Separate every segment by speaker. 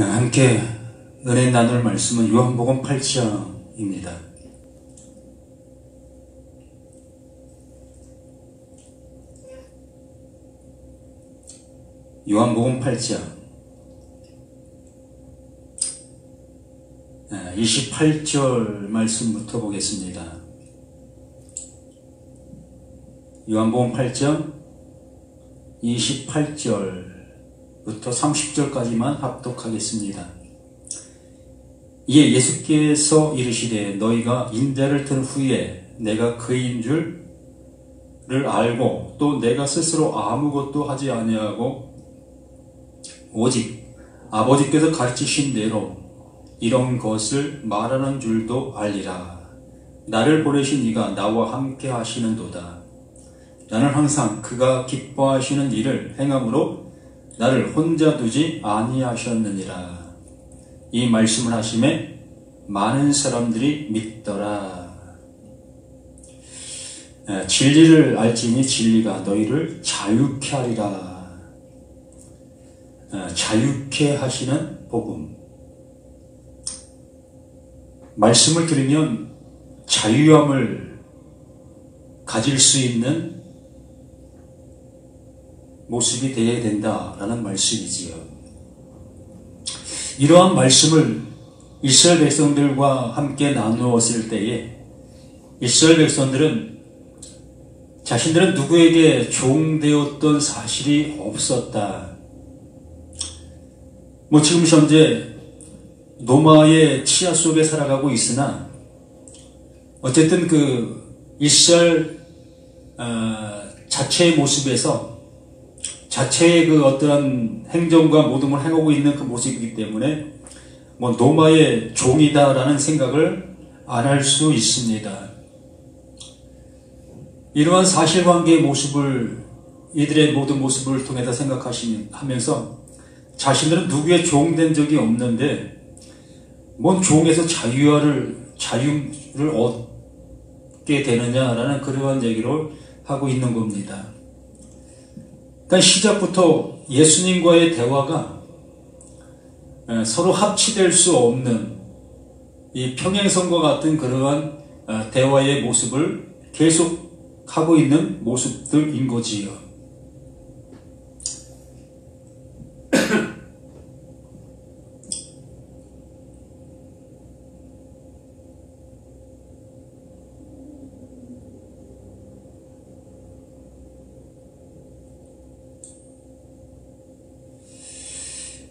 Speaker 1: 함께 은혜 나눌 말씀은 요한복음 8장입니다. 요한복음 8장 28절 말씀부터 보겠습니다. 요한복음 8장 28절부터 30절까지만 합독하겠습니다. 이에 예수께서 이르시되 너희가 인자를 든 후에 내가 그인 줄을 알고 또 내가 스스로 아무것도 하지 아니하고 오직 아버지께서 가르치신 대로 이런 것을 말하는 줄도 알리라. 나를 보내신 이가 나와 함께 하시는도다. 나는 항상 그가 기뻐하시는 일을 행함으로 나를 혼자 두지 아니하셨느니라. 이 말씀을 하심에 많은 사람들이 믿더라. 진리를 알지니 진리가 너희를 자유케 하리라. 자유케 하시는 복음. 말씀을 들으면 자유함을 가질 수 있는 모습이 되어야 된다라는 말씀이지요. 이러한 말씀을 이스라엘 백성들과 함께 나누었을 때에 이스라엘 백성들은 자신들은 누구에게 종되었던 사실이 없었다. 지금 현재 노마의 치하 속에 살아가고 있으나 어쨌든 그 이스라엘 자체의 모습에서 자체의 그 어떠한 행정과 모든 걸 행하고 있는 그 모습이기 때문에 노마의 종이다라는 생각을 안 할 수 있습니다. 이러한 사실관계의 모습을 이들의 모든 모습을 통해서 생각하면서 자신들은 누구의 종된 적이 없는데 뭔 종에서 자유를 얻게 되느냐라는 그러한 얘기를 하고 있는 겁니다. 그러니까 시작부터 예수님과의 대화가 서로 합치될 수 없는 이 평행선과 같은 그러한 대화의 모습을 계속 하고 있는 모습들인 거지요.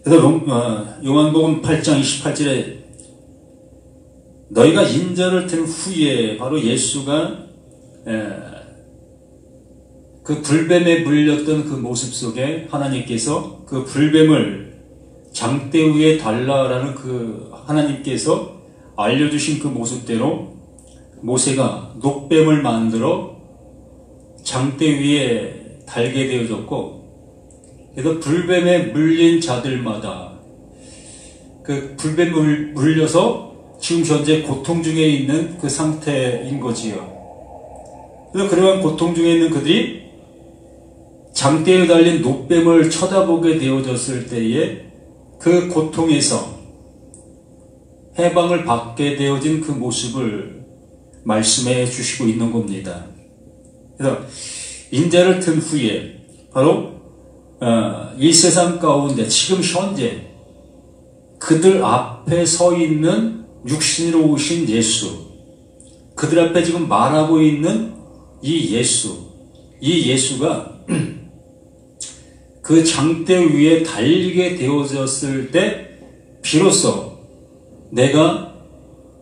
Speaker 1: 그래서 요한복음 8장 28절에 너희가 인자를 든 후에 바로 예수가 그 불뱀에 물렸던 그 모습 속에 하나님께서 그 불뱀을 장대 위에 달라라는 그 하나님께서 알려주신 그 모습대로 모세가 녹뱀을 만들어 장대 위에 달게 되어졌고, 그래서 불뱀에 물린 자들마다 그 불뱀을 물려서 지금 현재 고통 중에 있는 그 상태인 거지요. 그래서 그러한 고통 중에 있는 그들이 장대에 달린 녹뱀을 쳐다보게 되어졌을 때에 그 고통에서 해방을 받게 되어진 그 모습을 말씀해 주시고 있는 겁니다. 그래서 인자를 든 후에 바로 이 세상 가운데 지금 현재 그들 앞에 서 있는 육신으로 오신 예수, 그들 앞에 지금 말하고 있는 이 예수가 그 장대 위에 달리게 되어졌을 때 비로소 내가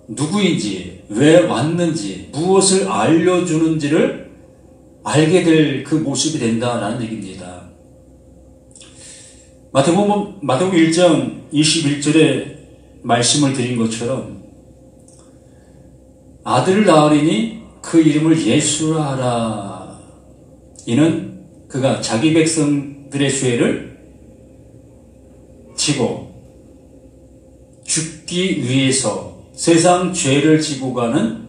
Speaker 1: 누구인지, 왜 왔는지, 무엇을 알려주는지를 알게 될 그 모습이 된다라는 얘기입니다. 마태복음 1장 21절에 말씀을 드린 것처럼 아들을 낳으리니 그 이름을 예수라 하라. 이는 그가 자기 백성들의 죄를 지고 죽기 위해서 세상 죄를 지고 가는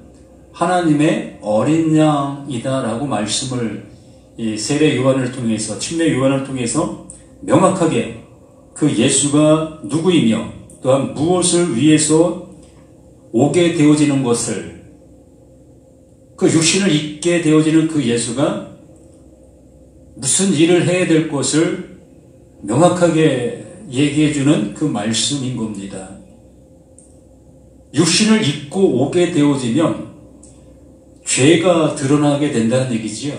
Speaker 1: 하나님의 어린 양이다라고 말씀을 이 세례 요한을 통해서, 침례 요한을 통해서 명확하게 그 예수가 누구이며 또한 무엇을 위해서 오게 되어지는 것을, 그 육신을 입게 되어지는 그 예수가 무슨 일을 해야 될 것을 명확하게 얘기해주는 그 말씀인 겁니다. 육신을 입고 오게 되어지면 죄가 드러나게 된다는 얘기지요.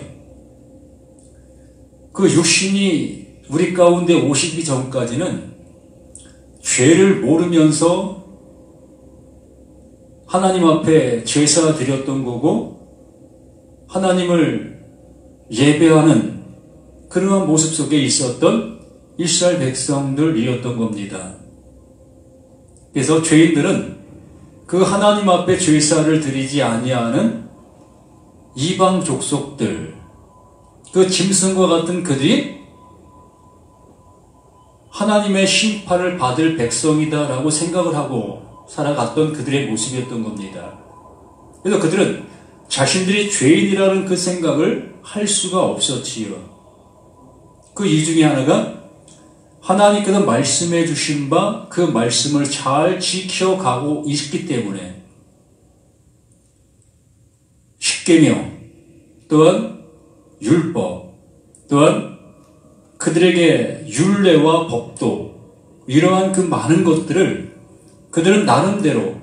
Speaker 1: 그 육신이 우리 가운데 오시기 전까지는 죄를 모르면서 하나님 앞에 제사 드렸던 거고 하나님을 예배하는 그러한 모습 속에 있었던 이스라엘 백성들이었던 겁니다. 그래서 죄인들은 그 하나님 앞에 제사를 드리지 아니하는 이방 족속들, 그 짐승과 같은 그들이 하나님의 심판을 받을 백성이다라고 생각을 하고 살아갔던 그들의 모습이었던 겁니다. 그래서 그들은 자신들이 죄인이라는 그 생각을 할 수가 없었지요. 그 이유 중에 하나가 하나님께서 말씀해 주신 바 그 말씀을 잘 지켜가고 있기 때문에 십계명 또한 율법 또한 그들에게 율례와 법도 이러한 그 많은 것들을 그들은 나름대로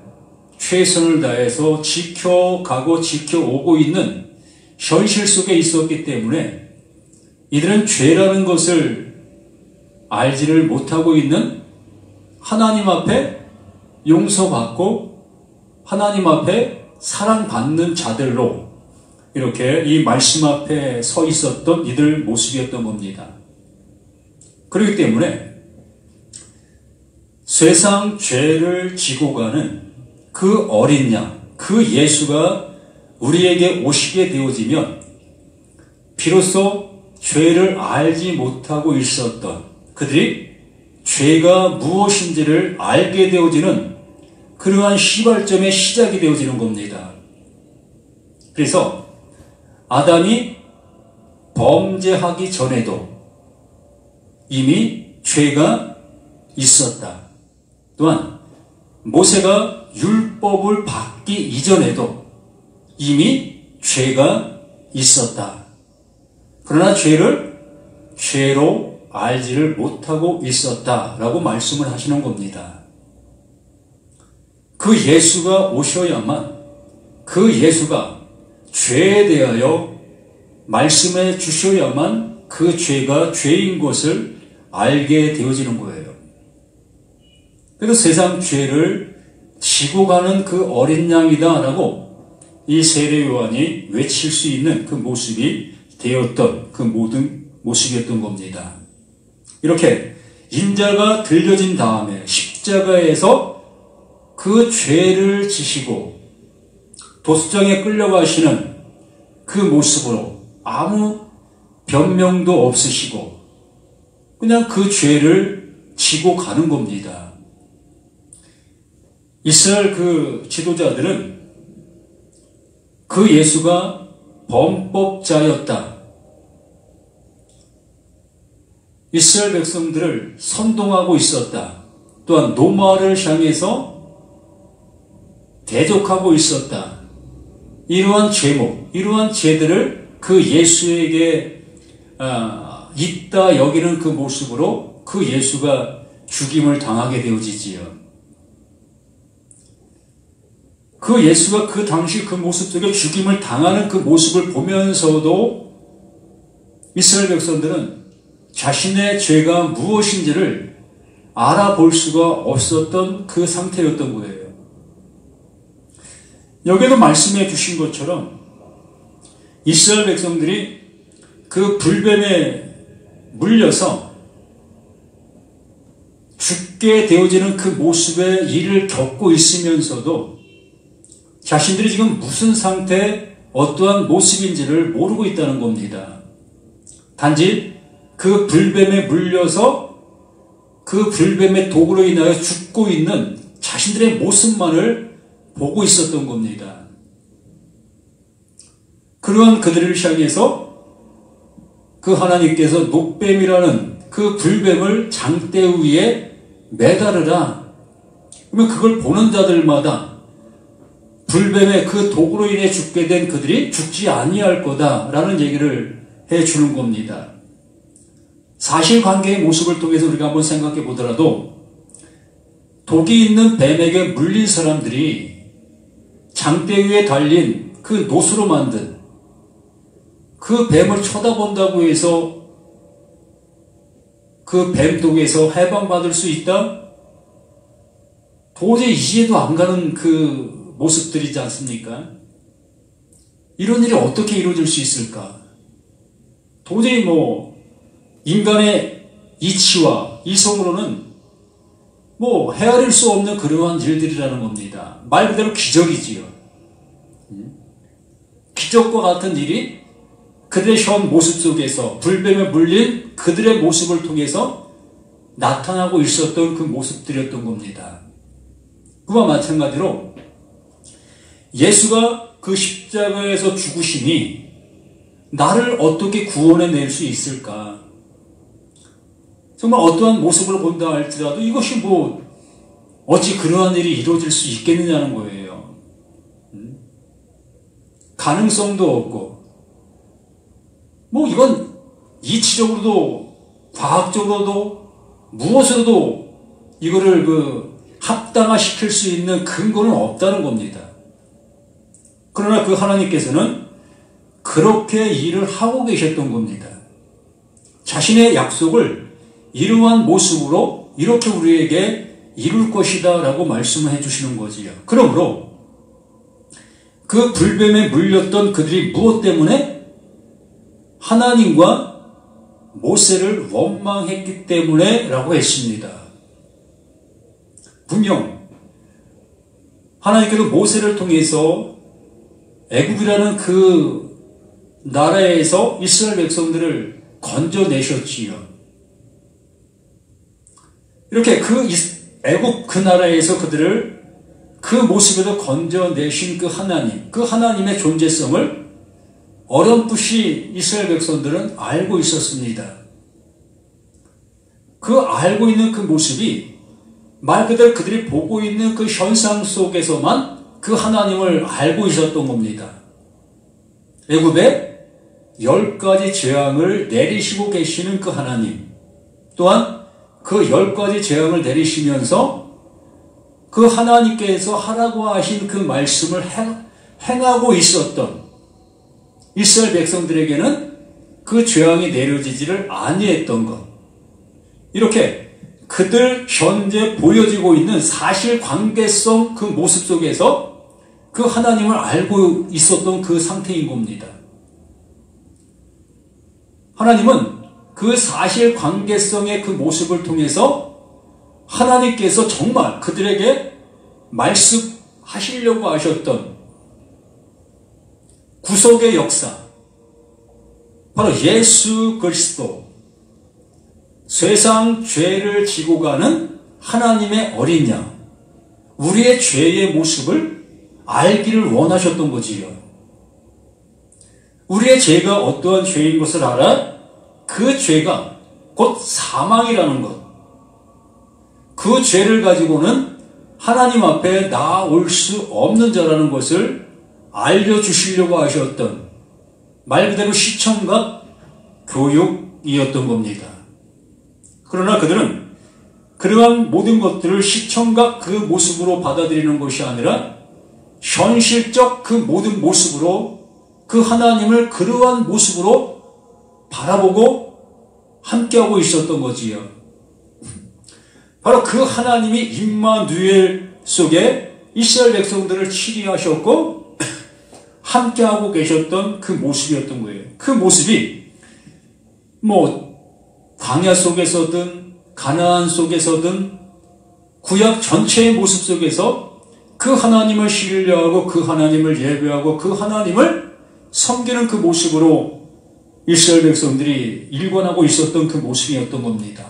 Speaker 1: 최선을 다해서 지켜가고 지켜오고 있는 현실 속에 있었기 때문에 이들은 죄라는 것을 알지를 못하고 있는 하나님 앞에 용서받고 하나님 앞에 사랑받는 자들로 이렇게 이 말씀 앞에 서 있었던 이들 모습이었던 겁니다. 그렇기 때문에 세상 죄를 지고 가는 그 어린 양, 그 예수가 우리에게 오시게 되어지면 비로소 죄를 알지 못하고 있었던 그들이 죄가 무엇인지를 알게 되어지는 그러한 시발점의 시작이 되어지는 겁니다. 그래서 아담이 범죄하기 전에도 이미 죄가 있었다. 또한 모세가 율법을 받기 이전에도 이미 죄가 있었다. 그러나 죄를 죄로 알지를 못하고 있었다라고 말씀을 하시는 겁니다. 그 예수가 오셔야만 그 예수가 죄에 대하여 말씀해 주셔야만 그 죄가 죄인 것을 알게 되어지는 거예요. 그래서 세상 죄를 지고 가는 그 어린 양이다라고 이 세례 요한이 외칠 수 있는 그 모습이 되었던 그 모든 모습이었던 겁니다. 이렇게 인자가 들려진 다음에 십자가에서 그 죄를 지시고 도수장에 끌려가시는 그 모습으로 아무 변명도 없으시고 그냥 그 죄를 지고 가는 겁니다. 이스라엘 그 지도자들은 그 예수가 범법자였다. 이스라엘 백성들을 선동하고 있었다. 또한 노마를 향해서 대적하고 있었다. 이러한 죄목, 이러한 죄들을 그 예수에게 있다 여기는 그 모습으로 그 예수가 죽임을 당하게 되어지지요. 그 예수가 그 당시 그 모습 속에 죽임을 당하는 그 모습을 보면서도 이스라엘 백성들은 자신의 죄가 무엇인지를 알아볼 수가 없었던 그 상태였던 거예요. 여기도 말씀해 주신 것처럼 이스라엘 백성들이 그 불뱀에 물려서 죽게 되어지는 그 모습의 일을 겪고 있으면서도 자신들이 지금 무슨 상태, 어떠한 모습인지를 모르고 있다는 겁니다. 단지 그 불뱀에 물려서 그 불뱀의 독으로 인하여 죽고 있는 자신들의 모습만을 보고 있었던 겁니다. 그러한 그들을 향해서 그 하나님께서 녹뱀이라는 그 불뱀을 장대 위에 매달으라. 그러면 그걸 보는 자들마다 불뱀의 그 독으로 인해 죽게 된 그들이 죽지 아니할 거다라는 얘기를 해주는 겁니다. 사실관계의 모습을 통해서 우리가 한번 생각해 보더라도 독이 있는 뱀에게 물린 사람들이 장대 위에 달린 그 노수로 만든 그 뱀을 쳐다본다고 해서 그 뱀독에서 해방받을 수 있다? 도저히 이해도 안 가는 그 모습들이지 않습니까? 이런 일이 어떻게 이루어질 수 있을까? 도저히 인간의 이치와 이성으로는 헤아릴 수 없는 그러한 일들이라는 겁니다. 말 그대로 기적이지요. 기적과 같은 일이 그들의 현 모습 속에서 불뱀에 물린 그들의 모습을 통해서 나타나고 있었던 그 모습들이었던 겁니다. 그와 마찬가지로 예수가 그 십자가에서 죽으심이 나를 어떻게 구원해낼 수 있을까? 정말 어떠한 모습을 본다 할지라도 이것이 어찌 그러한 일이 이루어질 수 있겠느냐는 거예요. 가능성도 없고, 이건 이치적으로도, 과학적으로도, 무엇으로도 이거를 합당화시킬 수 있는 근거는 없다는 겁니다. 그러나 그 하나님께서는 그렇게 일을 하고 계셨던 겁니다. 자신의 약속을 이러한 모습으로 이렇게 우리에게 이룰 것이다 라고 말씀을 해주시는 거지요. 그러므로 그 불뱀에 물렸던 그들이 무엇 때문에? 하나님과 모세를 원망했기 때문에 라고 했습니다. 분명 하나님께서 모세를 통해서 애굽이라는 그 나라에서 이스라엘 백성들을 건져내셨지요. 이렇게 애굽 그 나라에서 그들을 그 모습에서 건져내신 그 하나님의 존재성을 어렴풋이 이스라엘 백성들은 알고 있었습니다. 그 알고 있는 그 모습이 말 그대로 그들이 보고 있는 그 현상 속에서만 그 하나님을 알고 있었던 겁니다. 애굽에 10가지 재앙을 내리시고 계시는 그 하나님, 또한 그 10가지 재앙을 내리시면서 그 하나님께서 하라고 하신 그 말씀을 행하고 있었던 이스라엘 백성들에게는 그 재앙이 내려지지를 아니했던 것. 이렇게 그들 현재 보여지고 있는 사실관계성 그 모습 속에서 그 하나님을 알고 있었던 그 상태인 겁니다. 하나님은 그 사실관계성의 그 모습을 통해서 하나님께서 정말 그들에게 말씀하시려고 하셨던 구속의 역사, 바로 예수 그리스도, 세상 죄를 지고 가는 하나님의 어린 양, 우리의 죄의 모습을 알기를 원하셨던 거지요. 우리의 죄가 어떠한 죄인 것을 알아 그 죄가 곧 사망이라는 것, 그 죄를 가지고는 하나님 앞에 나아올 수 없는 자라는 것을 알려주시려고 하셨던 말 그대로 시청각 교육이었던 겁니다. 그러나 그들은 그러한 모든 것들을 시청각 그 모습으로 받아들이는 것이 아니라 현실적 그 모든 모습으로 그 하나님을 그러한 모습으로 바라보고 함께하고 있었던 거지요. 바로 그 하나님이 임마누엘 속에 이스라엘 백성들을 치리하셨고 함께하고 계셨던 그 모습이었던 거예요. 그 모습이 광야 속에서든 가나안 속에서든 구약 전체의 모습 속에서 그 하나님을 신뢰하고 그 하나님을 예배하고 그 하나님을 섬기는 그 모습으로 이스라엘 백성들이 일관하고 있었던 그 모습이었던 겁니다.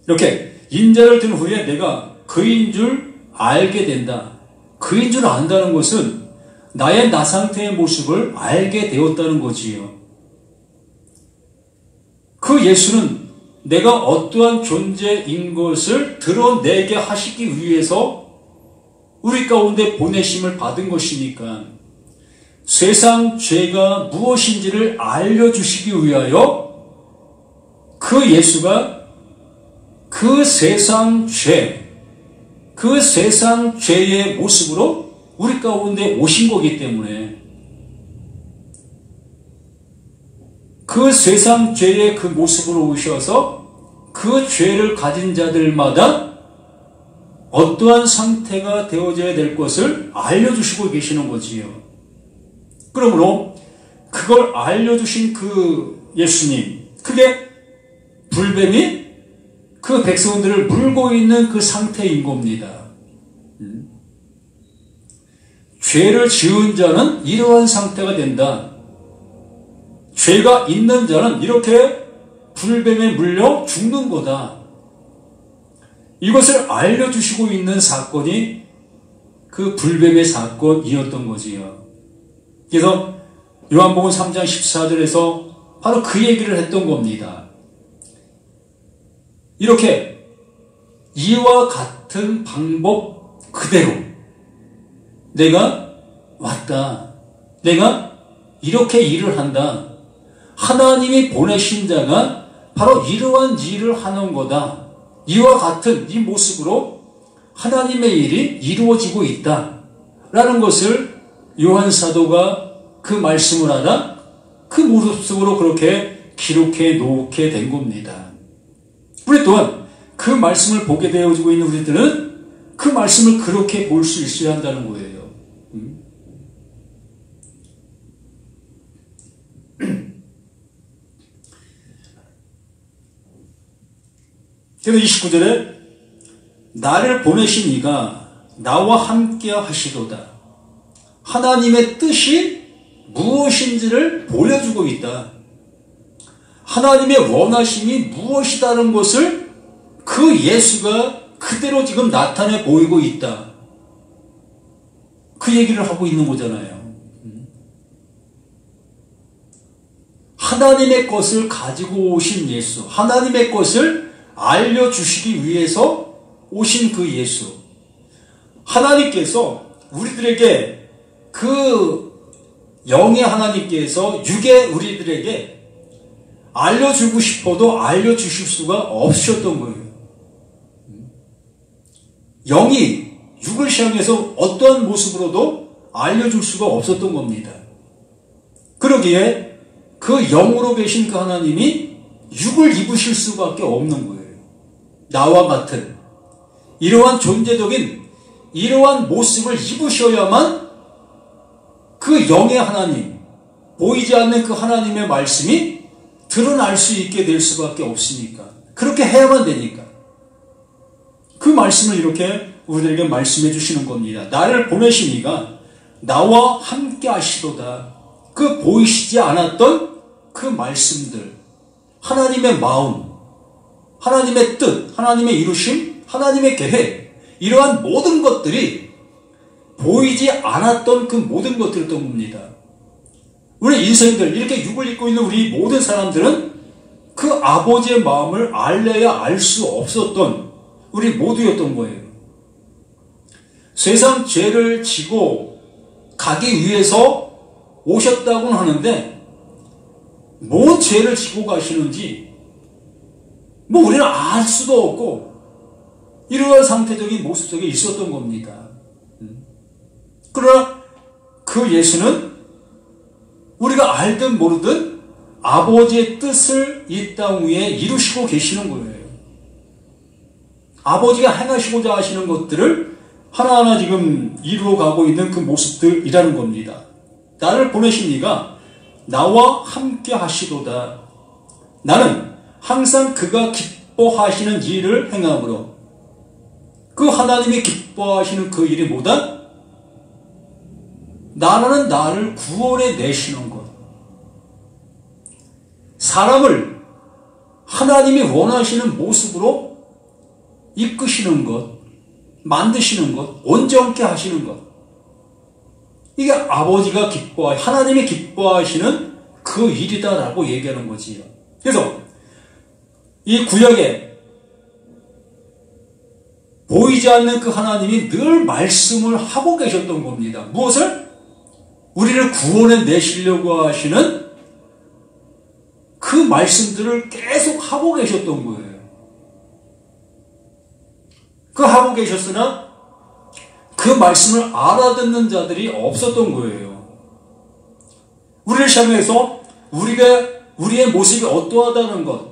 Speaker 1: 이렇게 인자를 든 후에 내가 그인 줄 알게 된다. 그인 줄 안다는 것은 나의 나 상태의 모습을 알게 되었다는 거지요. 그 예수는 내가 어떠한 존재인 것을 드러내게 하시기 위해서 우리 가운데 보내심을 받은 것이니까 세상 죄가 무엇인지를 알려주시기 위하여 그 예수가 그 세상 죄의 모습으로 우리 가운데 오신 거기 때문에 그 세상 죄의 그 모습으로 오셔서 그 죄를 가진 자들마다 어떠한 상태가 되어져야 될 것을 알려주시고 계시는 거지요. 그러므로 그걸 알려주신 그 예수님, 그게 불뱀이 그 백성들을 물고 있는 그 상태인 겁니다. 죄를 지은 자는 이러한 상태가 된다. 죄가 있는 자는 이렇게 불뱀에 물려 죽는 거다. 이것을 알려주시고 있는 사건이 그 불뱀의 사건이었던 거지요. 그래서 요한복음 3장 14절에서 바로 그 얘기를 했던 겁니다. 이렇게 이와 같은 방법 그대로 내가 왔다. 내가 이렇게 일을 한다. 하나님이 보내신 자가 바로 이러한 일을 하는 거다. 이와 같은 이 모습으로 하나님의 일이 이루어지고 있다. 라는 것을 요한 사도가 그 말씀을 하다 그 모습으로 그렇게 기록해 놓게 된 겁니다. 우리 또한 그 말씀을 보게 되어지고 있는 우리들은 그 말씀을 그렇게 볼 수 있어야 한다는 거예요. 그래서 29절에 나를 보내신 이가 나와 함께 하시도다. 하나님의 뜻이 무엇인지를 보여주고 있다. 하나님의 원하심이 무엇이다는 것을 그 예수가 그대로 지금 나타내 보이고 있다. 그 얘기를 하고 있는 거잖아요. 하나님의 것을 가지고 오신 예수, 하나님의 것을 알려주시기 위해서 오신 그 예수. 하나님께서 우리들에게 그 영의 하나님께서 육의 우리들에게 알려주고 싶어도 알려주실 수가 없으셨던 거예요. 영이 육을 향해서 어떠한 모습으로도 알려줄 수가 없었던 겁니다. 그러기에 그 영으로 계신 그 하나님이 육을 입으실 수밖에 없는 거예요. 나와 같은 이러한 존재적인 이러한 모습을 입으셔야만 그 영의 하나님, 보이지 않는 그 하나님의 말씀이 드러날 수 있게 될 수밖에 없으니까. 그렇게 해야만 되니까. 그 말씀을 이렇게 우리들에게 말씀해 주시는 겁니다. 나를 보내신 이가 나와 함께 하시도다. 그 보이시지 않았던 그 말씀들, 하나님의 마음, 하나님의 뜻, 하나님의 이루심, 하나님의 계획, 이러한 모든 것들이 보이지 않았던 그 모든 것들이었던 겁니다. 우리 인생들, 이렇게 육을 입고 있는 우리 모든 사람들은 그 아버지의 마음을 알려야 알 수 없었던 우리 모두였던 거예요. 세상 죄를 지고 가기 위해서 오셨다고는 하는데 뭔 죄를 지고 가시는지 뭐 우리는 알 수도 없고 이러한 상태적인 모습 속에 있었던 겁니다. 그러나 그 예수는 우리가 알든 모르든 아버지의 뜻을 이 땅 위에 이루시고 계시는 거예요. 아버지가 행하시고자 하시는 것들을 하나하나 지금 이루어가고 있는 그 모습들이라는 겁니다. 나를 보내신 이가 나와 함께 하시도다. 나는 항상 그가 기뻐하시는 일을 행함으로 그 하나님이 기뻐하시는 그 일이 뭐다? 나라는 나를 구원해 내시는 것. 사람을 하나님이 원하시는 모습으로 이끄시는 것, 만드시는 것, 온전케 하시는 것. 이게 아버지가 하나님이 기뻐하시는 그 일이다라고 얘기하는 거지요. 그래서 이 구약에 보이지 않는 그 하나님이 늘 말씀을 하고 계셨던 겁니다. 무엇을? 우리를 구원해 내시려고 하시는 그 말씀들을 계속 하고 계셨던 거예요. 그 하고 계셨으나 그 말씀을 알아듣는 자들이 없었던 거예요. 우리를 향해서 우리의 모습이 어떠하다는 것,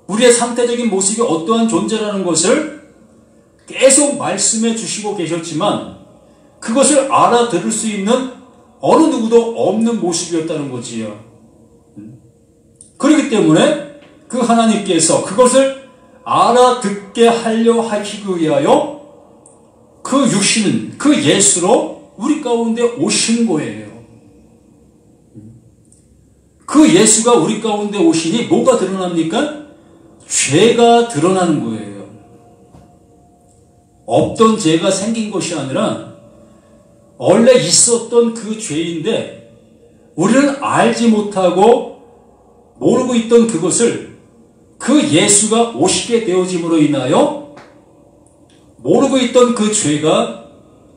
Speaker 1: 우리의 상태적인 모습이 어떠한 존재라는 것을 계속 말씀해 주시고 계셨지만 그것을 알아들을 수 있는 어느 누구도 없는 모습이었다는 거지요. 그렇기 때문에 그 하나님께서 그것을 알아듣게 하려 하시기 위하여 그 육신은 그 예수로 우리 가운데 오신 거예요. 그 예수가 우리 가운데 오시니 뭐가 드러납니까? 죄가 드러나는 거예요. 없던 죄가 생긴 것이 아니라 원래 있었던 그 죄인데 우리는 알지 못하고 모르고 있던 그것을 그 예수가 오시게 되어짐으로 인하여 모르고 있던 그 죄가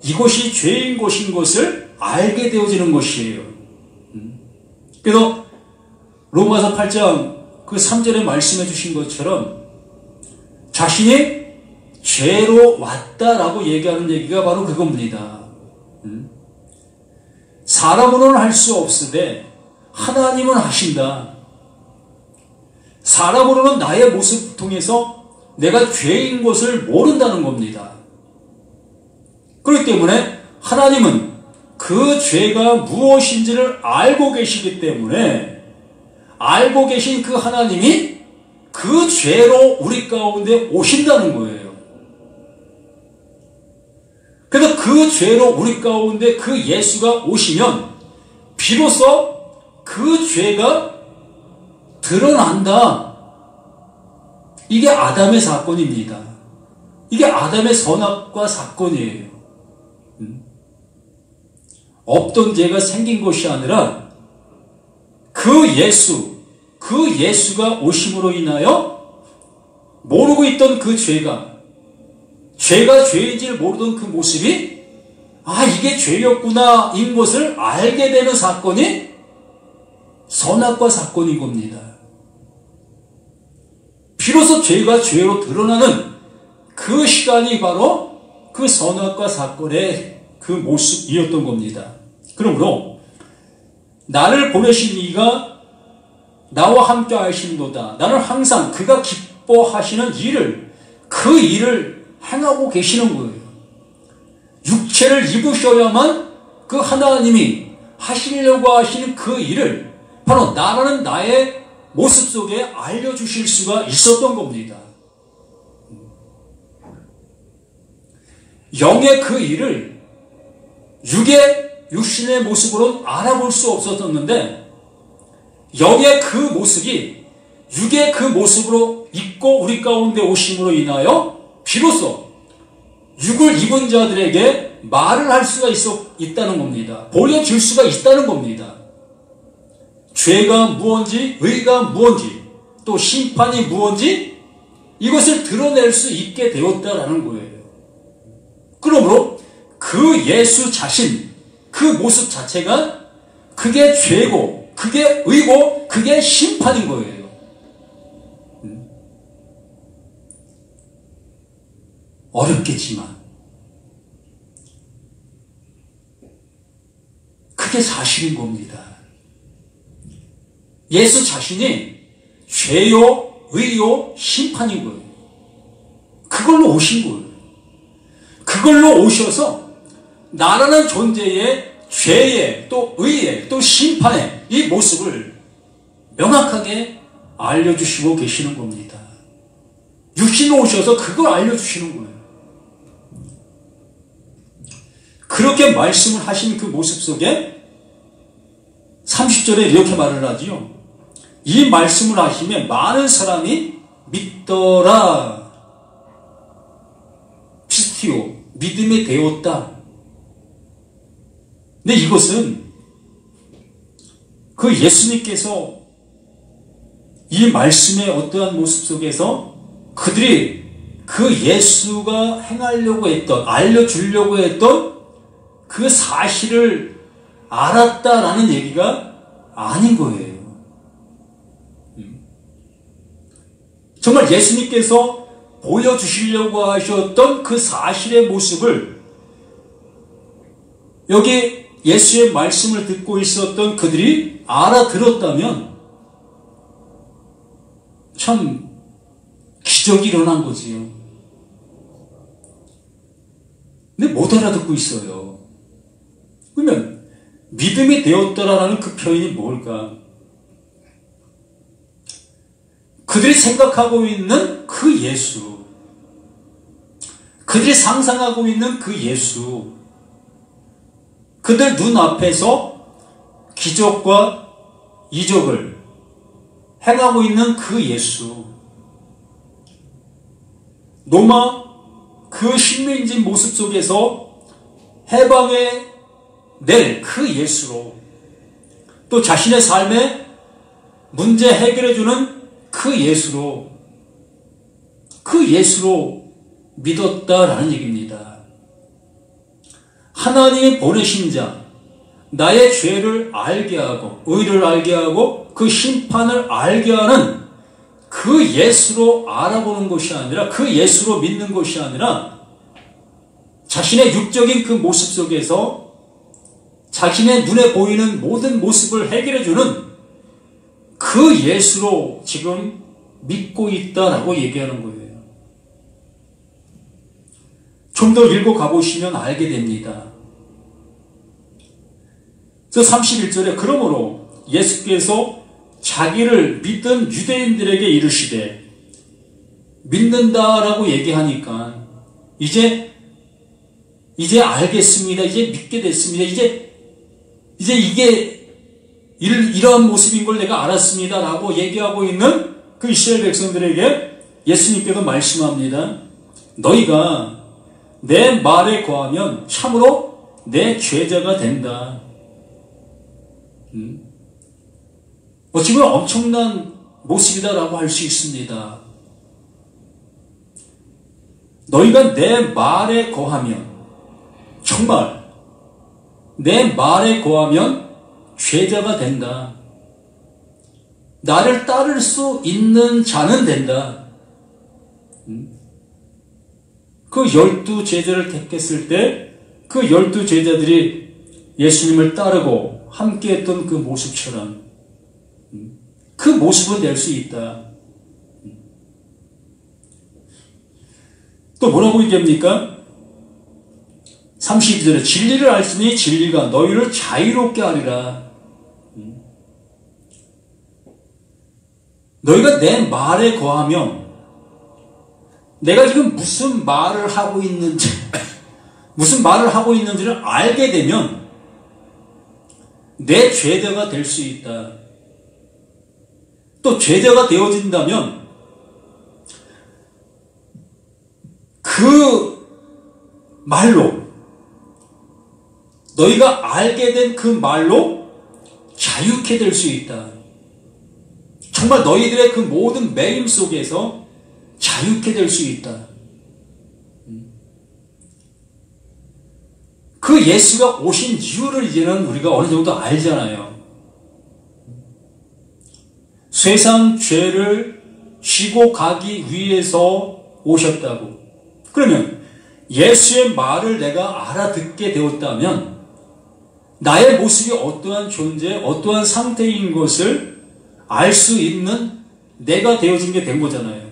Speaker 1: 이것이 죄인 것인 것을 알게 되어지는 것이에요. 그래서 로마서 8장 그 3절에 말씀해 주신 것처럼 자신이 죄로 왔다라고 얘기하는 얘기가 바로 그겁니다. 사람으로는 할 수 없으되 하나님은 하신다. 사람으로는 나의 모습 통해서 내가 죄인 것을 모른다는 겁니다. 그렇기 때문에 하나님은 그 죄가 무엇인지를 알고 계시기 때문에 알고 계신 그 하나님이 그 죄로 우리 가운데 오신다는 거예요. 그래서 그 죄로 우리 가운데 그 예수가 오시면 비로소 그 죄가 드러난다. 이게 아담의 사건입니다. 이게 아담의 선악과 사건이에요. 없던 죄가 생긴 것이 아니라 그 예수가 오심으로 인하여 모르고 있던 그 죄가 죄인지를 모르던 그 모습이 이게 죄였구나 인 것을 알게 되는 사건이 선악과 사건인 겁니다. 비로소 죄가 죄로 드러나는 그 시간이 바로 그 선악과 사건의 그 모습이었던 겁니다. 그러므로 나를 보내신 이가 나와 함께 하신도다. 나는 항상 그가 기뻐하시는 그 일을 행하고 계시는 거예요. 육체를 입으셔야만 그 하나님이 하시려고 하시는 그 일을 바로 나라는 나의 모습 속에 알려주실 수가 있었던 겁니다. 영의 그 일을 육신의 모습으로 알아볼 수 없었었는데 영의 그 모습이 육의 그 모습으로 있고 우리 가운데 오심으로 인하여 비로소 육을 입은 자들에게 말을 할 수가 있다는 겁니다. 보여줄 수가 있다는 겁니다. 죄가 무엇인지, 의가 무엇인지, 또 심판이 무엇인지 이것을 드러낼 수 있게 되었다라는 거예요. 그러므로 그 예수 자신, 그 모습 자체가 그게 죄고, 그게 의고, 그게 심판인 거예요. 어렵겠지만 그게 사실인 겁니다. 예수 자신이 죄요, 의요, 심판인 거예요. 그걸로 오신 거예요. 그걸로 오셔서 나라는 존재의 죄의 또 의의 또 심판의 이 모습을 명확하게 알려주시고 계시는 겁니다. 육신으로 오셔서 그걸 알려주시는 거예요. 그렇게 말씀을 하신 그 모습 속에 30절에 이렇게 말을 하지요. 이 말씀을 하시면 많은 사람이 믿더라. 피스티오, 믿음이 되었다. 근데 이것은 그 예수님께서 이 말씀의 어떠한 모습 속에서 그들이 그 예수가 행하려고 했던, 알려주려고 했던 그 사실을 알았다라는 얘기가 아닌 거예요. 정말 예수님께서 보여주시려고 하셨던 그 사실의 모습을 여기 예수의 말씀을 듣고 있었던 그들이 알아들었다면 참 기적이 일어난 거지요. 근데 못 알아듣고 있어요. 그러면 믿음이 되었더라라는 그 표현이 뭘까? 그들이 생각하고 있는 그 예수, 그들이 상상하고 있는 그 예수, 그들 눈앞에서 기적과 이적을 행하고 있는 그 예수, 노마 그 신명진 모습 속에서 해방해 낼 그 예수로, 또 자신의 삶에 문제 해결해주는 그 예수로 믿었다라는 얘기입니다. 하나님이 보내신 자, 나의 죄를 알게 하고 의를 알게 하고 그 심판을 알게 하는 그 예수로 알아보는 것이 아니라, 그 예수로 믿는 것이 아니라 자신의 육적인 그 모습 속에서 자신의 눈에 보이는 모든 모습을 해결해주는 그 예수로 지금 믿고 있다라고 얘기하는 거예요. 좀 더 읽고 가보시면 알게 됩니다. 저 31절에 그러므로 예수께서 자기를 믿던 유대인들에게 이르시되, 믿는다라고 얘기하니까 이제 알겠습니다. 이제 믿게 됐습니다. 이제 이게 이러한 모습인 걸 내가 알았습니다 라고 얘기하고 있는 그 이스라엘 백성들에게 예수님께서 말씀합니다. 너희가 내 말에 거하면 참으로 내 죄자가 된다. 지금 엄청난 모습이다라고 할 수 있습니다. 너희가 내 말에 거하면, 정말 내 말에 거하면 죄자가 된다. 나를 따를 수 있는 자는 된다. 그 12 제자를 택했을 때 그 12 제자들이 예수님을 따르고 함께했던 그 모습처럼 그 모습은 될 수 있다. 또 뭐라고 얘기합니까? 32절에 진리를 알지니 진리가 너희를 자유롭게 하리라. 너희가 내 말에 거하면, 내가 지금 무슨 말을 하고 있는지를 알게 되면 내 죄자가 될 수 있다. 또 죄자가 되어진다면 그 말로, 너희가 알게 된 그 말로 자유케 될 수 있다. 정말 너희들의 그 모든 매임 속에서 자유케 될 수 있다. 그 예수가 오신 이유를 이제는 우리가 어느 정도 알잖아요. 세상 죄를 지고 가기 위해서 오셨다고. 그러면 예수의 말을 내가 알아듣게 되었다면 나의 모습이 어떠한 존재, 어떠한 상태인 것을 알 수 있는 내가 되어진 게 된 거잖아요.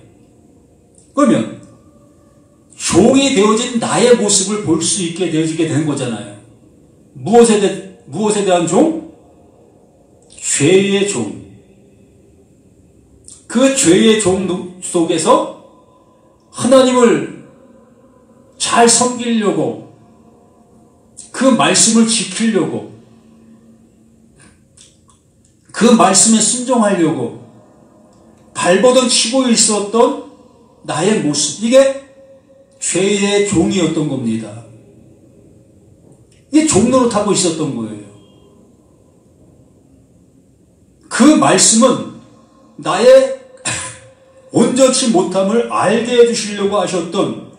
Speaker 1: 그러면 종이 되어진 나의 모습을 볼 수 있게 되어지게 된 거잖아요. 무엇에 대한 종? 죄의 종. 그 죄의 종 속에서 하나님을 잘 섬기려고, 그 말씀을 지키려고, 그 말씀에 순종하려고 발버둥 치고 있었던 나의 모습, 이게 죄의 종이었던 겁니다. 이게 종노릇하고 있었던 거예요. 그 말씀은 나의 온전치 못함을 알게 해주시려고 하셨던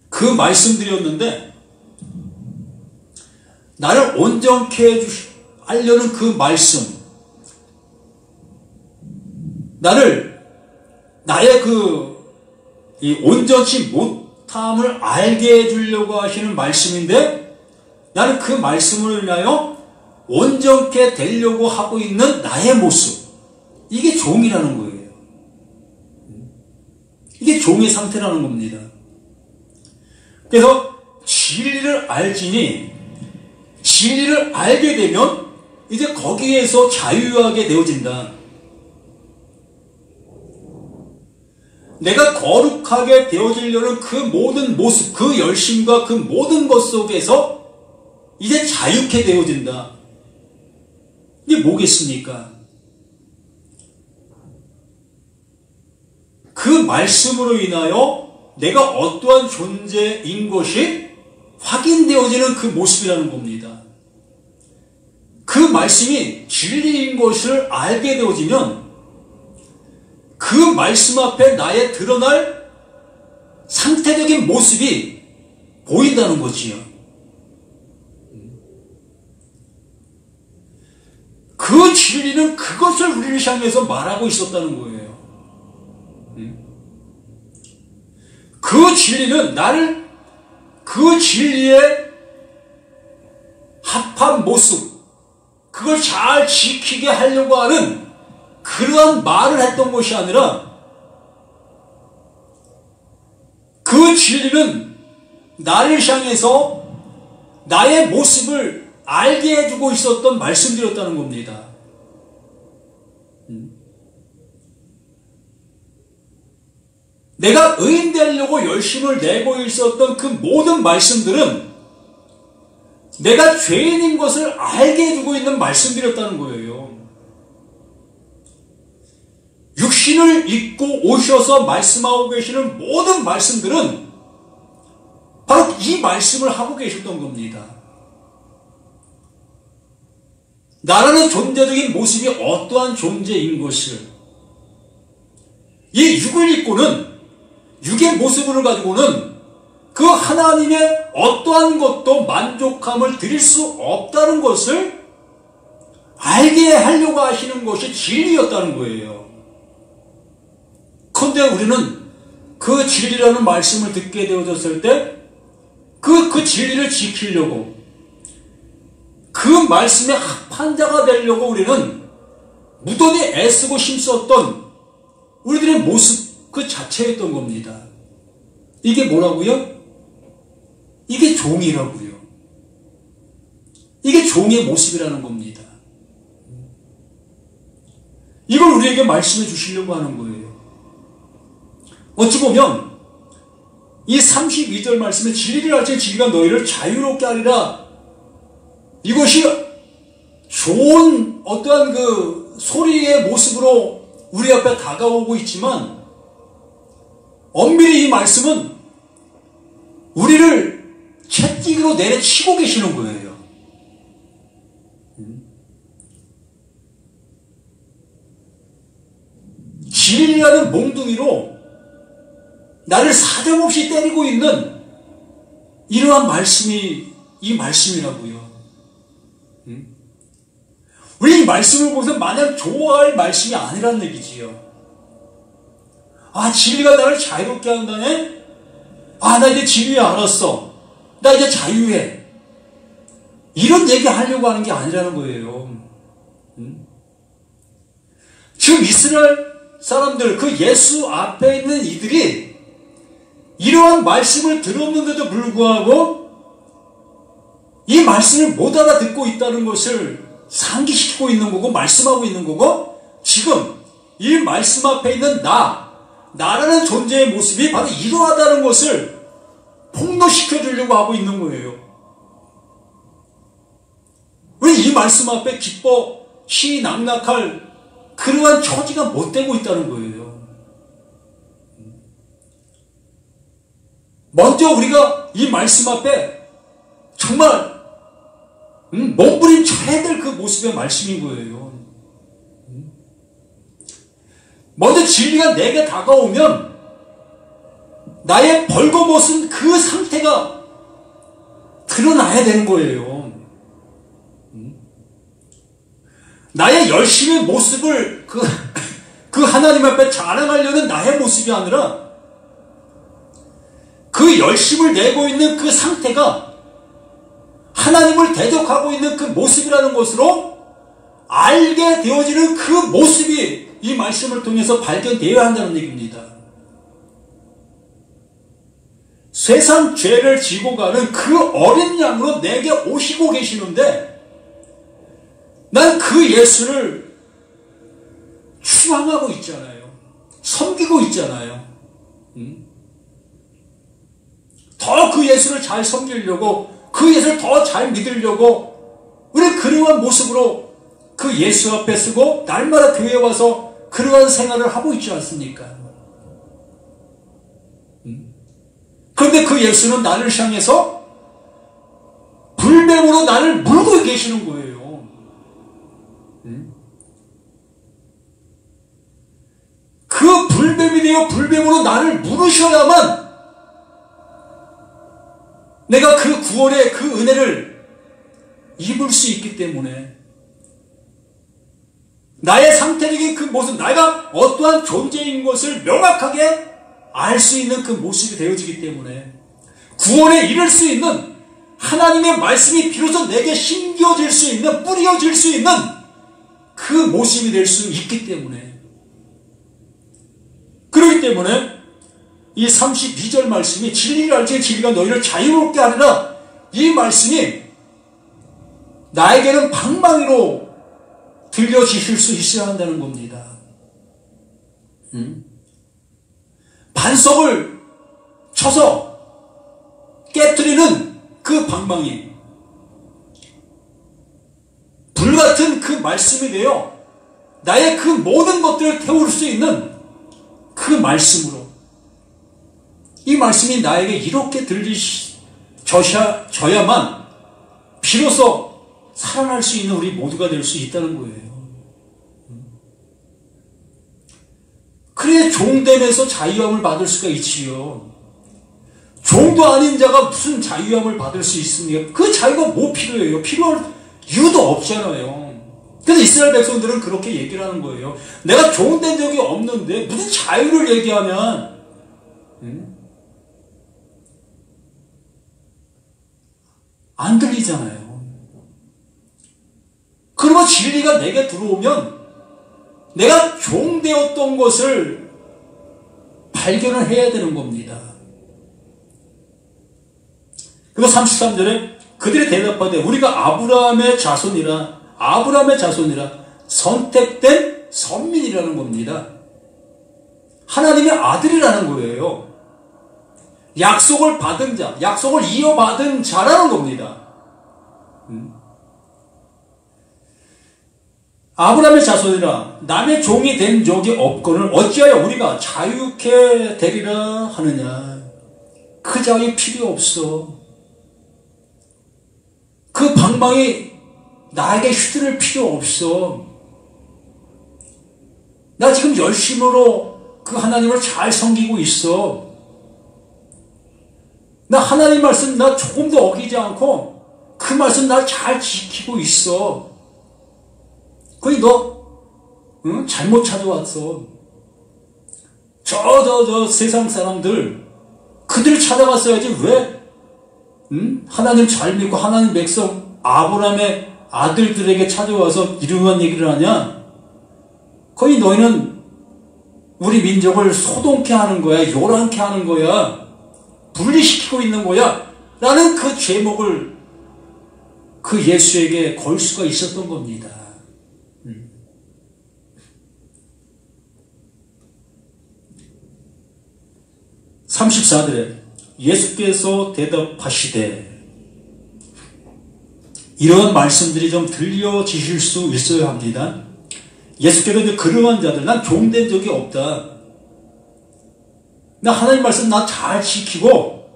Speaker 1: 그 말씀드렸는데, 나를 온전케 하려는 그 말씀, 나의 이 온전치 못함을 알게 해주려고 하시는 말씀인데, 나는 그 말씀을 인하여 온전케 되려고 하고 있는 나의 모습, 이게 종이라는 거예요. 이게 종의 상태라는 겁니다. 그래서 진리를 알지니, 진리를 알게 되면 이제 거기에서 자유하게 되어진다. 내가 거룩하게 되어지려는 그 모든 모습, 그 열심과 그 모든 것 속에서 이제 자유케 되어진다. 이게 뭐겠습니까? 그 말씀으로 인하여 내가 어떠한 존재인 것이 확인되어지는 그 모습이라는 겁니다. 그 말씀이 진리인 것을 알게 되어지면 그 말씀 앞에 나의 드러날 상태적인 모습이 보인다는 거지요. 그 진리는 그것을 우리를 향해서 말하고 있었다는 거예요. 그 진리는 나를 그 진리에 합한 모습, 그걸 잘 지키게 하려고 하는 그러한 말을 했던 것이 아니라, 그 진리는 나를 향해서 나의 모습을 알게 해주고 있었던 말씀드렸다는 겁니다. 내가 의인 되려고 열심을 내고 있었던 그 모든 말씀들은 내가 죄인인 것을 알게 해주고 있는 말씀드렸다는 거예요. 육신을 입고 오셔서 말씀하고 계시는 모든 말씀들은 바로 이 말씀을 하고 계셨던 겁니다. 나라는 존재적인 모습이 어떠한 존재인 것을, 이 육을 입고는, 육의 모습을 가지고는 그 하나님의 어떠한 것도 만족함을 드릴 수 없다는 것을 알게 하려고 하시는 것이 진리였다는 거예요. 그런데 우리는 그 진리라는 말씀을 듣게 되어졌을 때 그 진리를 지키려고, 그 말씀에 합한 자가 되려고 우리는 무던히 애쓰고 힘썼던 우리들의 모습 그 자체였던 겁니다. 이게 뭐라고요? 이게 종이라고요. 이게 종의 모습이라는 겁니다. 이걸 우리에게 말씀해 주시려고 하는 거예요. 어찌 보면 이 32절 말씀에 진리를 알지 진리가 너희를 자유롭게 하리라, 이것이 좋은 어떠한 그 소리의 모습으로 우리 앞에 다가오고 있지만, 엄밀히 이 말씀은 우리를 채찍으로 내려치고 계시는 거예요. 진리라는 몽둥이로 나를 사정없이 때리고 있는 이러한 말씀이 이 말씀이라고요. 우리 이 말씀을 보면서 마냥 좋아할 말씀이 아니라는 얘기지요. 아, 진리가 나를 자유롭게 한다네? 아, 나 이제 진리 알았어. 나 이제 자유해. 이런 얘기 하려고 하는 게 아니라는 거예요. 지금 이스라엘 사람들, 그 예수 앞에 있는 이들이 이러한 말씀을 들었는데도 불구하고 이 말씀을 못 알아듣고 있다는 것을 상기시키고 있는 거고, 말씀하고 있는 거고, 지금 이 말씀 앞에 있는 나라는 존재의 모습이 바로 이러하다는 것을 폭로시켜 주려고 하고 있는 거예요. 왜 이 말씀 앞에 기뻐 희낙낙할 그러한 처지가 못 되고 있다는 거예요. 먼저 우리가 이 말씀 앞에 정말 몸부림쳐야 될 그 모습의 말씀인 거예요. 먼저 진리가 내게 다가오면 나의 벌거벗은 그 상태가 드러나야 되는 거예요. 나의 열심의 모습을 그 하나님 앞에 자랑하려는 나의 모습이 아니라 그 열심을 내고 있는 그 상태가 하나님을 대적하고 있는 그 모습이라는 것으로 알게 되어지는 그 모습이 이 말씀을 통해서 발견되어야 한다는 얘기입니다. 세상 죄를 지고 가는 그 어린 양으로 내게 오시고 계시는데 난 그 예수를 추앙하고 있잖아요. 섬기고 있잖아요. 더 그 예수를 잘 섬기려고, 그 예수를 더 잘 믿으려고 우리 그러한 모습으로 그 예수 앞에 서고 날마다 교회에 와서 그러한 생활을 하고 있지 않습니까? 그런데 그 예수는 나를 향해서 불뱀으로 나를 물고 계시는 거예요. 그 불뱀이 되어 불뱀으로 나를 물으셔야만 내가 그 구원의 그 은혜를 입을 수 있기 때문에 나의 상태적인 그 모습, 내가 어떠한 존재인 것을 명확하게 알 수 있는 그 모습이 되어지기 때문에 구원에 이를 수 있는 하나님의 말씀이 비로소 내게 심겨질 수 있는, 뿌려질 수 있는 그 모습이 될 수 있기 때문에, 그렇기 때문에 이 32절 말씀이 진리를 알지 진리가 너희를 자유롭게 하리라, 이 말씀이 나에게는 방망이로 들려지실 수 있어야 한다는 겁니다. 반석을 쳐서 깨뜨리는 그 방망이, 불같은 그 말씀이 되어 나의 그 모든 것들을 태울 수 있는 그 말씀으로, 이 말씀이 나에게 이렇게 들리셔야만 비로소 살아날 수 있는 우리 모두가 될 수 있다는 거예요. 그래 종됨에서 자유함을 받을 수가 있지요. 종도 아닌 자가 무슨 자유함을 받을 수 있습니까? 그 자유가 뭐 필요해요? 필요할 이유도 없잖아요. 그래서 이스라엘 백성들은 그렇게 얘기를 하는 거예요. 내가 종된 적이 없는데 무슨 자유를 얘기하면, 안 들리잖아요. 그러면 진리가 내게 들어오면 내가 종되었던 것을 발견을 해야 되는 겁니다. 그리고 33절에 그들이 대답하되 우리가 아브라함의 자손이라 선택된 선민이라는 겁니다. 하나님의 아들이라는 거예요. 약속을 받은 자, 약속을 이어받은 자라는 겁니다. 아브라함의 자손이라 남의 종이 된 적이 없거늘 어찌하여 우리가 자유케 되리라 하느냐. 그 자유 필요 없어. 그 방망이 나에게 휘두를 필요 없어. 나 지금 열심으로 그 하나님을 잘 섬기고 있어. 나 하나님 말씀 나 조금도 어기지 않고 그 말씀 나 잘 지키고 있어. 거기 너 잘못 찾아왔어. 저 세상 사람들 그들 찾아갔어야지 왜 하나님 잘 믿고 하나님 백성 아브라함의 아들들에게 찾아와서 이러한 얘기를 하냐? 거의 너희는 우리 민족을 소동케 하는 거야, 요란케 하는 거야, 분리시키고 있는 거야 라는 그 제목을 그 예수에게 걸 수가 있었던 겁니다. 34절에 예수께서 대답하시되, 이런 말씀들이 좀 들려지실 수 있어야 합니다. 예수께서 그러한 자들, 난 종된 적이 없다. 나 하나님 말씀 나 잘 지키고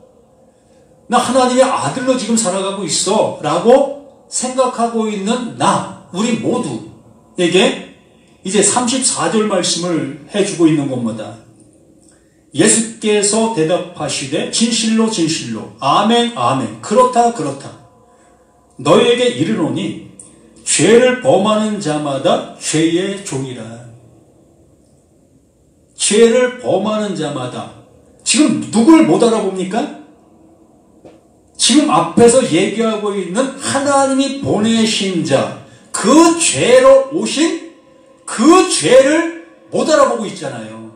Speaker 1: 나 하나님의 아들로 지금 살아가고 있어 라고 생각하고 있는 우리 모두에게 이제 34절 말씀을 해주고 있는 겁니다. 예수께서 대답하시되 진실로 진실로 아멘 아멘 그렇다 그렇다 너희에게 이르노니 죄를 범하는 자마다 죄의 종이라. 죄를 범하는 자마다 지금 누굴 못 알아봅니까? 지금 앞에서 얘기하고 있는 하나님이 보내신 자, 그 죄로 오신 그 죄를 못 알아보고 있잖아요.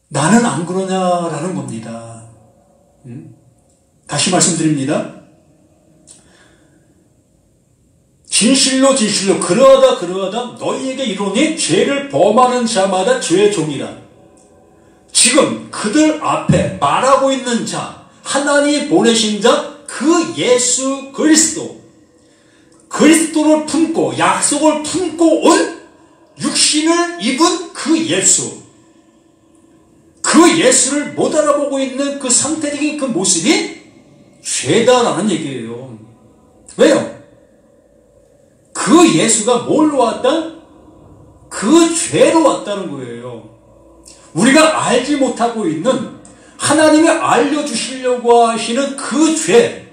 Speaker 1: 나는 안 그러냐라는 겁니다. 다시 말씀드립니다. 진실로 진실로 그러하다 너희에게 이르노니 죄를 범하는 자마다 죄의 종이라. 지금 그들 앞에 말하고 있는 자, 하나님이 보내신 자, 그 예수 그리스도를 품고 약속을 품고 온 육신을 입은 그 예수, 그 예수를 못 알아보고 있는 그 상태적인 그 모습이 죄다라는 얘기예요. 왜요? 그 예수가 뭘로 왔다? 그 죄로 왔다는 거예요. 우리가 알지 못하고 있는 하나님이 알려주시려고 하시는 그 죄,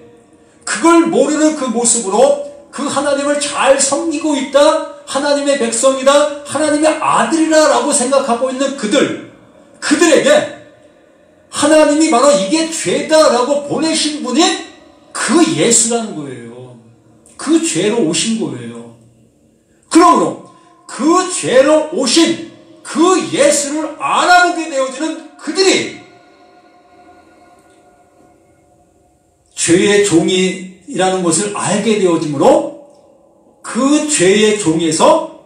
Speaker 1: 그걸 모르는 그 모습으로 그 하나님을 잘 섬기고 있다, 하나님의 백성이다, 하나님의 아들이다 라고 생각하고 있는 그들에게 하나님이 바로 이게 죄다라고 보내신 분이 그 예수라는 거예요. 그 죄로 오신 거예요. 그러므로 그 죄로 오신 그 예수를 알아보게 되어지는 그들이 죄의 종이라는 것을 알게 되어지므로 그 죄의 종에서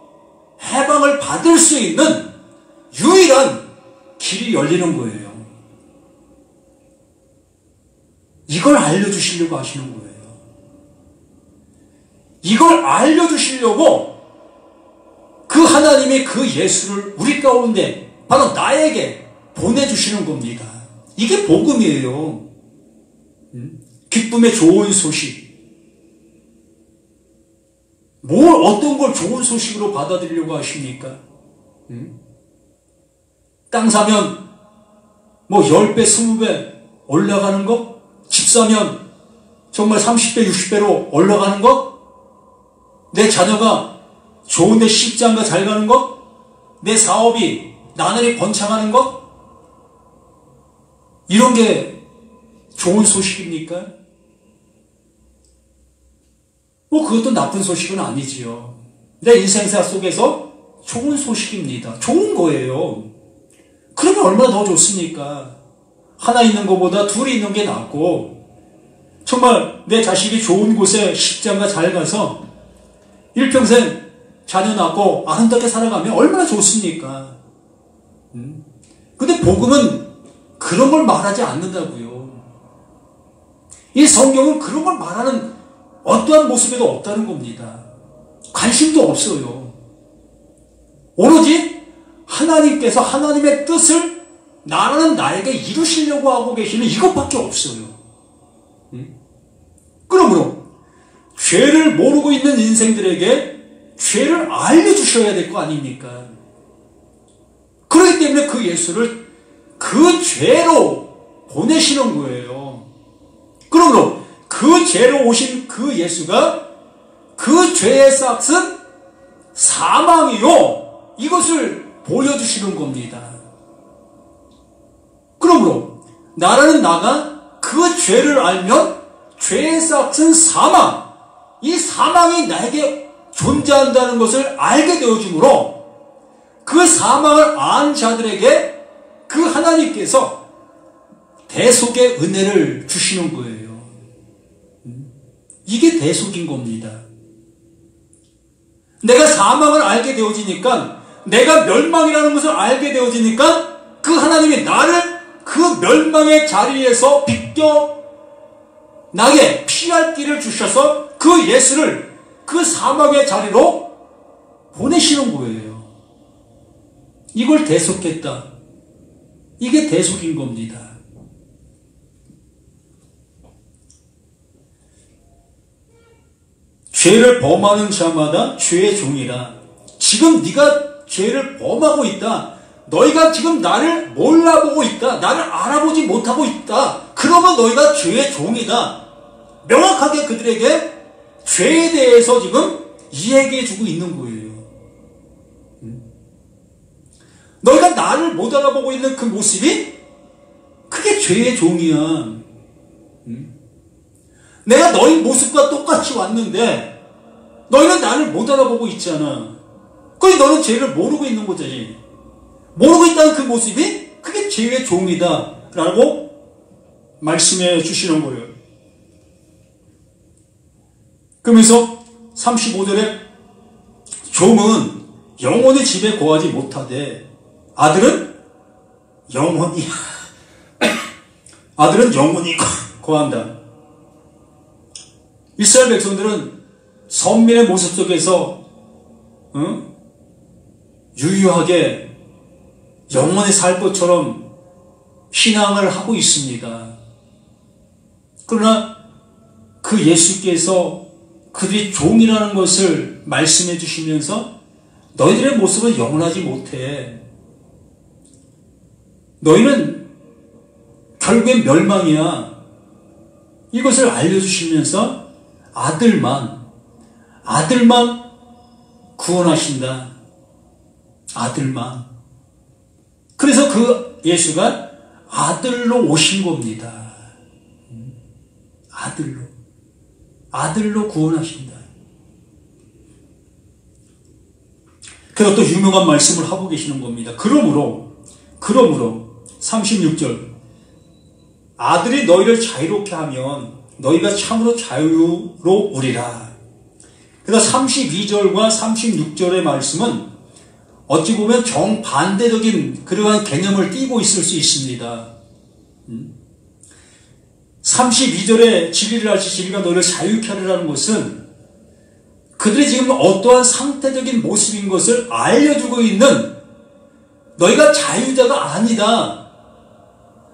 Speaker 1: 해방을 받을 수 있는 유일한 길이 열리는 거예요. 이걸 알려주시려고 하시는 거예요. 이걸 알려주시려고 그 하나님이 그 예수를 우리 가운데 바로 나에게 보내주시는 겁니다. 이게 복음이에요. 기쁨의 좋은 소식. 어떤 걸 좋은 소식으로 받아들이려고 하십니까? 땅 사면 10배, 20배 올라가는 거? 집 사면 정말 30배, 60배로 올라가는 거? 내 자녀가 좋은데 시집장가 잘 가는 것? 내 사업이 나날이 번창하는 것? 이런 게 좋은 소식입니까? 그것도 나쁜 소식은 아니지요. 내 인생사 속에서 좋은 소식입니다. 좋은 거예요. 그러면 얼마나 더 좋습니까? 하나 있는 것보다 둘이 있는 게 낫고, 정말 내 자식이 좋은 곳에 시집장가 잘 가서 일평생 자녀 낳고 아름답게 살아가면 얼마나 좋습니까? 근데 복음은 그런 걸 말하지 않는다고요. 이 성경은 그런 걸 말하는 어떠한 모습에도 없다는 겁니다. 관심도 없어요. 오로지 하나님께서 하나님의 뜻을 나라는 나에게 이루시려고 하고 계시는 이것밖에 없어요. 그러므로 죄를 모르고 있는 인생들에게 죄를 알려주셔야 될 거 아닙니까? 그렇기 때문에 그 예수를 그 죄로 보내시는 거예요. 그러므로 그 죄로 오신 그 예수가 그 죄의 싹은 사망이요, 이것을 보여주시는 겁니다. 그러므로 나라는 나가 그 죄를 알면 죄의 싹은 사망, 이 사망이 나에게 존재한다는 것을 알게 되어주므로 그 사망을 안 자들에게 그 하나님께서 대속의 은혜를 주시는 거예요. 이게 대속인 겁니다. 내가 사망을 알게 되어지니까, 내가 멸망이라는 것을 알게 되어지니까 그 하나님이 나를 그 멸망의 자리에서 비껴나게 피할 길을 주셔서 그 예수를 그 사망의 자리로 보내시는 거예요. 이걸 대속했다. 이게 대속인 겁니다. 죄를 범하는 자마다 죄의 종이라. 지금 네가 죄를 범하고 있다. 너희가 지금 나를 몰라보고 있다. 나를 알아보지 못하고 있다. 그러면 너희가 죄의 종이다. 명확하게 그들에게 죄에 대해서 지금 이야기해 주고 있는 거예요. 너희가 나를 못 알아보고 있는 그 모습이 그게 죄의 종이야. 내가 너희 모습과 똑같이 왔는데 너희는 나를 못 알아보고 있잖아. 그러니 너는 죄를 모르고 있는 거지. 모르고 있다는 그 모습이 그게 죄의 종이다 라고 말씀해 주시는 거예요. 그러면서 35절에 종은 영원히 집에 거하지 못하되 아들은 영원히 거한다. 이스라엘 백성들은 선민의 모습 속에서 유유하게 영원히 살 것처럼 신앙을 하고 있습니다. 그러나 그 예수께서 그들이 종이라는 것을 말씀해 주시면서 너희들의 모습은 영원하지 못해. 너희는 결국엔 멸망이야. 이것을 알려주시면서 아들만 구원하신다. 아들만. 그래서 그 예수가 아들로 오신 겁니다. 아들로 구원하신다. 그래서 또 유명한 말씀을 하고 계시는 겁니다. 그러므로 36절 아들이 너희를 자유롭게 하면 너희가 참으로 자유로우리라. 그래서 32절과 36절의 말씀은 어찌 보면 정반대적인 그러한 개념을 띠고 있을 수 있습니다. 32절에 진리를 알지 진리가 너희를 자유케 하리라는 것은 그들이 지금 어떠한 상태적인 모습인 것을 알려주고 있는 너희가 자유자가 아니다.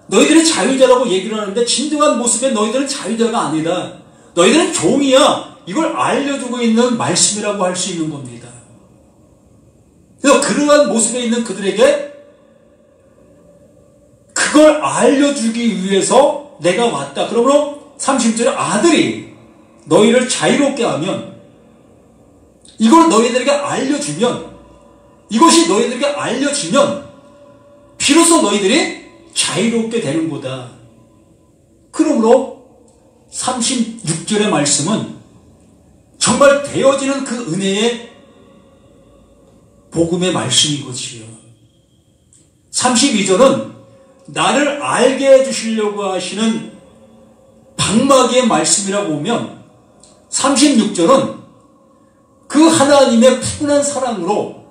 Speaker 1: 너희들이 자유자라고 얘기를 하는데 진정한 모습에 너희들은 자유자가 아니다. 너희들은 종이야. 이걸 알려주고 있는 말씀이라고 할 수 있는 겁니다. 그래서 그러한 모습에 있는 그들에게 그걸 알려주기 위해서 내가 왔다. 그러므로 30절에 아들이 너희를 자유롭게 하면 이걸 너희들에게 알려주면 이것이 너희들에게 알려지면 비로소 너희들이 자유롭게 되는 거다. 그러므로 36절의 말씀은 정말 되어지는 그 은혜의 복음의 말씀인 것이요. 32절은 나를 알게 해주시려고 하시는 방마기의 말씀이라고 보면 36절은 그 하나님의 푸근한 사랑으로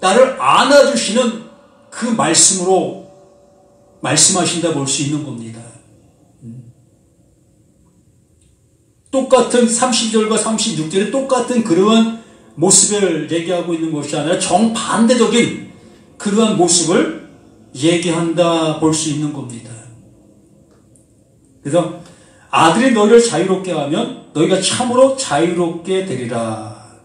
Speaker 1: 나를 안아주시는 그 말씀으로 말씀하신다 볼 수 있는 겁니다. 똑같은 30절과 36절에 똑같은 그러한 모습을 얘기하고 있는 것이 아니라 정반대적인 그러한 모습을 얘기한다 볼 수 있는 겁니다. 그래서 아들이 너희를 자유롭게 하면 너희가 참으로 자유롭게 되리라.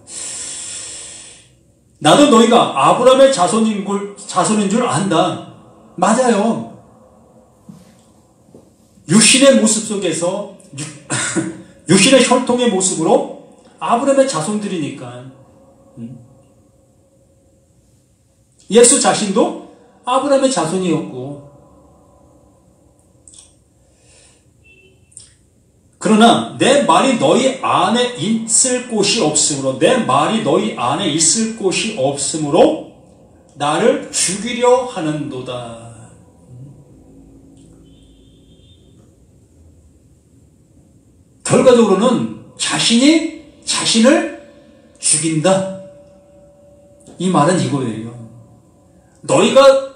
Speaker 1: 나도 너희가 아브라함의 자손인 줄 안다. 맞아요. 육신의 모습 속에서 육신의 혈통의 모습으로 아브라함의 자손들이니까. 예수 자신도 아브라함의 자손이었고, 그러나 내 말이 너희 안에 있을 곳이 없으므로 나를 죽이려 하는도다. 결과적으로는 자신이 자신을 죽인다. 이 말은 이거예요. 너희가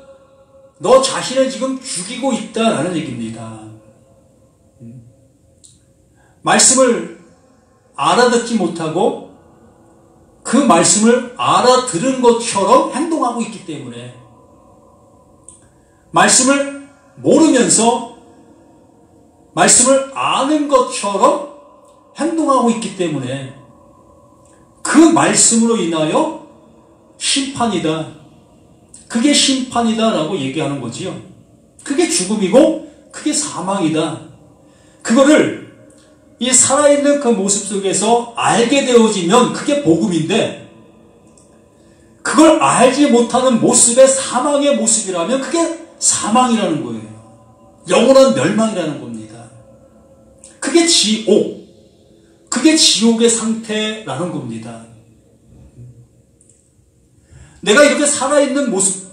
Speaker 1: 너 자신을 지금 죽이고 있다라는 얘기입니다. 말씀을 알아듣지 못하고 그 말씀을 알아들은 것처럼 행동하고 있기 때문에, 말씀을 모르면서 말씀을 아는 것처럼 행동하고 있기 때문에 그 말씀으로 인하여 심판이다. 그게 심판이다라고 얘기하는 거지요. 그게 죽음이고 그게 사망이다. 그거를 이 살아있는 그 모습 속에서 알게 되어지면 그게 복음인데, 그걸 알지 못하는 모습의 사망의 모습이라면 그게 사망이라는 거예요. 영원한 멸망이라는 겁니다. 그게 지옥, 그게 지옥의 상태라는 겁니다. 내가 이렇게 살아있는 모습,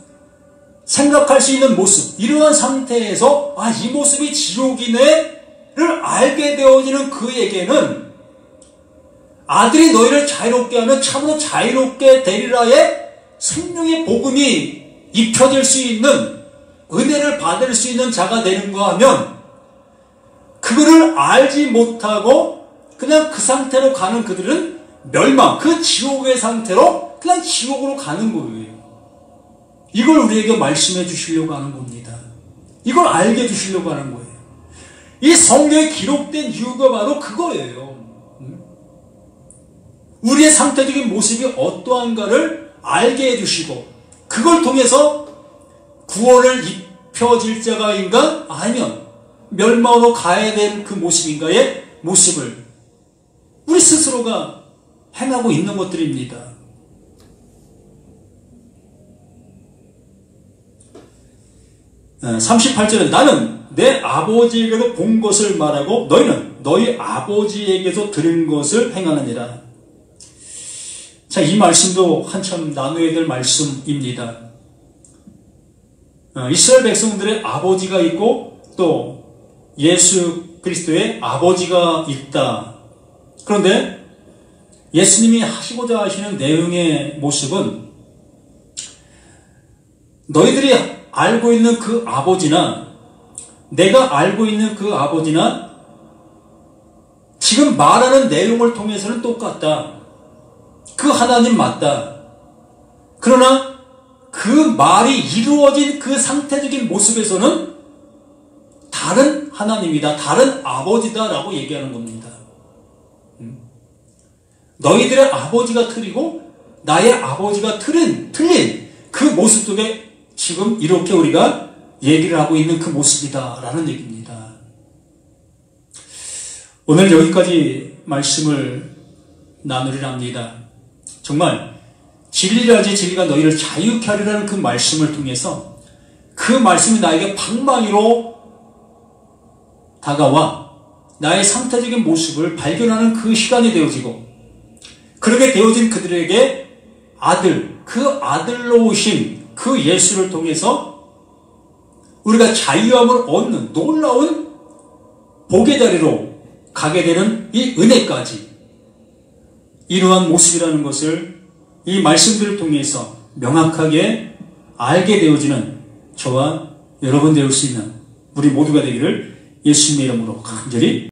Speaker 1: 생각할 수 있는 모습, 이러한 상태에서 이 모습이 지옥이네를 알게 되어지는 그에게는 아들이 너희를 자유롭게 하면 참으로 자유롭게 되리라의 생명의 복음이 입혀질 수 있는, 은혜를 받을 수 있는 자가 되는가 하면, 그거를 알지 못하고 그냥 그 상태로 가는 그들은 멸망, 그 지옥의 상태로 그냥 지옥으로 가는 거예요. 이걸 우리에게 말씀해 주시려고 하는 겁니다. 이걸 알게 해주시려고 하는 거예요. 이 성경에 기록된 이유가 바로 그거예요. 우리의 상태적인 모습이 어떠한가를 알게 해주시고, 그걸 통해서 구원을 입혀질 자가인가 아니면 멸망으로 가야 될 그 모습인가의 모습을 우리 스스로가 행하고 있는 것들입니다. 38절에 나는 내 아버지에게도 본 것을 말하고 너희는 너희 아버지에게서 들은 것을 행하느니라. 자, 이 말씀도 한참 나누어야 될 말씀입니다. 이스라엘 백성들의 아버지가 있고 또 예수 그리스도의 아버지가 있다. 그런데 예수님이 하시고자 하시는 내용의 모습은 너희들이 알고 있는 그 아버지나 내가 알고 있는 그 아버지나 지금 말하는 내용을 통해서는 똑같다. 그 하나님 맞다. 그러나 그 말이 이루어진 그 상태적인 모습에서는 다른 하나님이다, 다른 아버지다 라고 얘기하는 겁니다. 너희들의 아버지가 틀리고 나의 아버지가 틀린 그 모습 속에 지금 이렇게 우리가 얘기를 하고 있는 그 모습이다 라는 얘기입니다. 오늘 여기까지 말씀을 나누리라 합니다. 정말 진리라지 진리가 너희를 자유케 하리라는 그 말씀을 통해서 그 말씀이 나에게 방망이로 다가와 나의 상태적인 모습을 발견하는 그 시간이 되어지고, 그렇게 되어진 그들에게 그 아들로 오신 그 예수를 통해서 우리가 자유함을 얻는 놀라운 복의 자리로 가게 되는 이 은혜까지 이러한 모습이라는 것을 이 말씀들을 통해서 명확하게 알게 되어지는 저와 여러분 되올 수 있는 우리 모두가 되기를 예수님의 이름으로 간절히